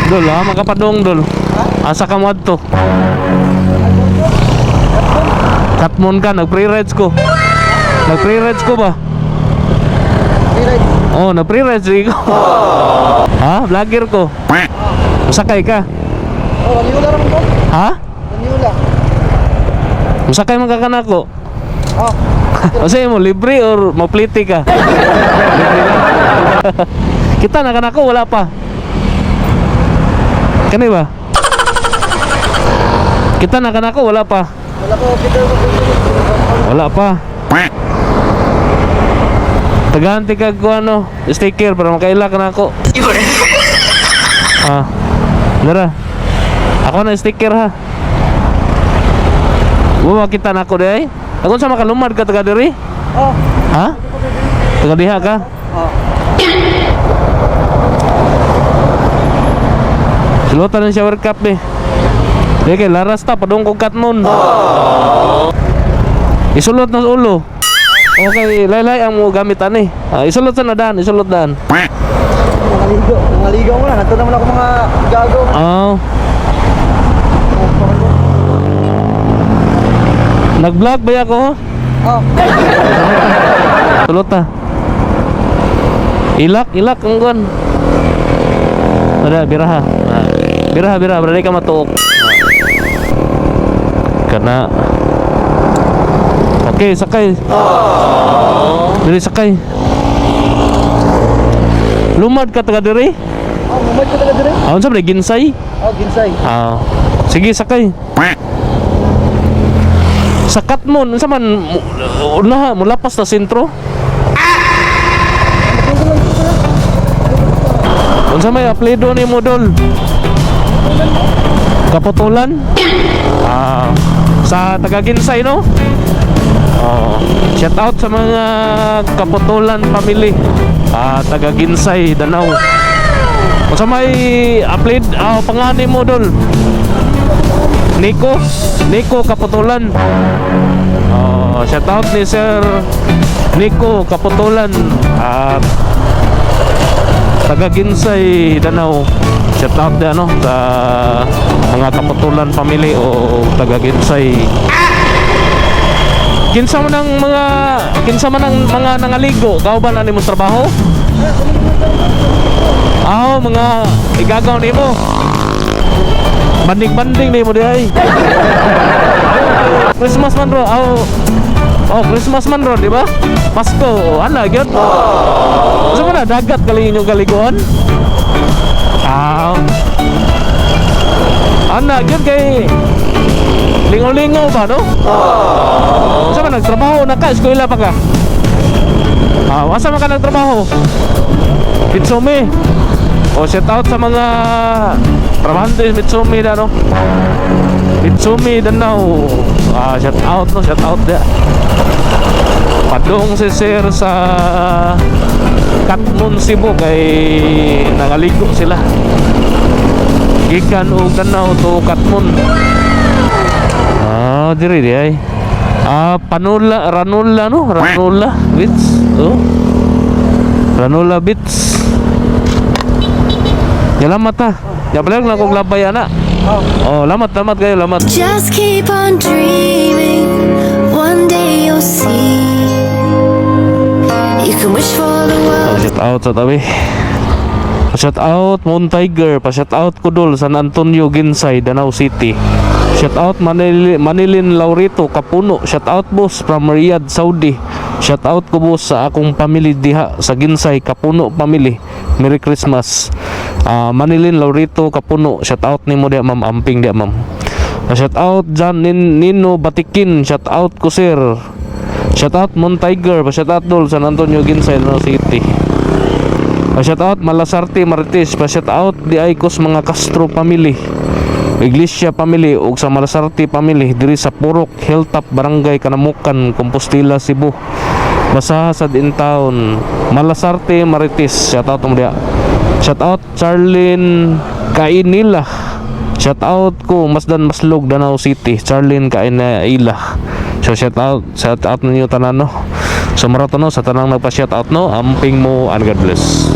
Dol, makapadong dol. Asa ka mo adto? Katmon ka, nag-pre-rides ko. Nag-pre-rides ko ba? Pre-ride? Oh, nag-pre-rides ko. Ha? Vlogger ko. Masakay ka? Oh, waniula rin ko. Ha? Waniula. Masakay man ka kanako. Oh. Kasi mo, libre or mapliti ka? Libre ka? Kita na kanako, wala pa. Kani ba? Kita na kanako, wala pa. Wala ko, kita ko. Wala pa. Taganti ka ko ano, sticker para makaila ka na ako. Ah. Dara. Ako na sticker ha. Wa kita na ako day. Ako sa makalumad ka taga diri? Oh. Ha? Taga diha ka? Oh. Silutan ng shower cup ni. Di kay laras ta padung kog katmon. Isulot na sa ulo. Okay, laylay ang mo gamit ani. Isulot sa nadan, isulot dan. Nangaligo mo na. Nato naman ako mga gago. Oh. Nag-vlog ba ako? Oh. Sulot ta. Ilak ang gon. Ada biraha. Biraha berani ka matuok. Karena okay, sakay. Diri sakay. Lumad ka taga diri? Oh, lumad ka taga diri? Aon sa ginsay? Oh, ginsay. Sige, sakay. Sakat mo, sa man unaha mo lapas na sentro. Unsa may apelyido ni mo dol? Kaputulan? Sa taga Ginsay no? Shout out sa mga Kaputulan family. Taga Ginsay, Danau. Unsa may apelid pangani mo dol? Nico Kaputulan. Shout out ni Sir Nico Kaputulan at taga Ginsay, Danau. Shout out din ano sa mga Kaputulan family o taga Ginsay. Kinsa man ang mga nangaligo, kauban ani mo trabaho? Mga igagaw nimo. Banding-banding nimo di ay. Christmas man ro. Christmas man ro, di ba? Pasko, ana gyud. Sa mana dagat kali inyong kaliguan? Ana gyud kay lingaw-lingaw ba no? Sa man nagtrabaho na ka, eskwela pa ka? Asa man ka nagtrabaho? Mitsumi. Shout out sa mga trabahante Mitsumi da no. Mitsumi Danau. Shout out da. Padung si Sir sa Katmon Cebu kay nangaligo sila. Gikan og Danau to Katmon. Diri di ay. Ranula no? Ranula Beach. Ranula Beach. Lamat ha. Ya palag na kog labay ana. Lamat kayo, lamat. Just keep on dreaming. One day you'll see. You can wish for the world. Shout out sa tabi. Shout out Moon Tiger, shout out Kudol, San Antonio, Ginsay, Danau City. Shout out Manilin Laurito, Kapuno. Shout out boss from Riyadh, Saudi. Shout out ko boss sa akong family diha sa Ginsay, Kapuno family. Merry Christmas. Manilin Laurito, Kapuno. Shout out nimo diha ma'am, amping diha ma'am. Shout out John Nino Batikin. Shout out ko sir. Shout out Moon Tiger, shout out Dol, San Antonio, Ginsay, Danau City. Shout out Malasarte Marites, shout out di Aykos mga Castro family, Iglesia family ug sa Malasarte family diri sa Purok, Hilltop, Barangay Kanamukan, Compostela, Cebu. Basa sa din town. Malasarte Marites, shout out mo dia. Shout out Charlene Kainila. Shout out ko Masdan Maslog, Danau City, Charlene Kainila. So shout out ninyo tanan no. So maraton no sa tanang nagpa shout out no, amping mo and God bless.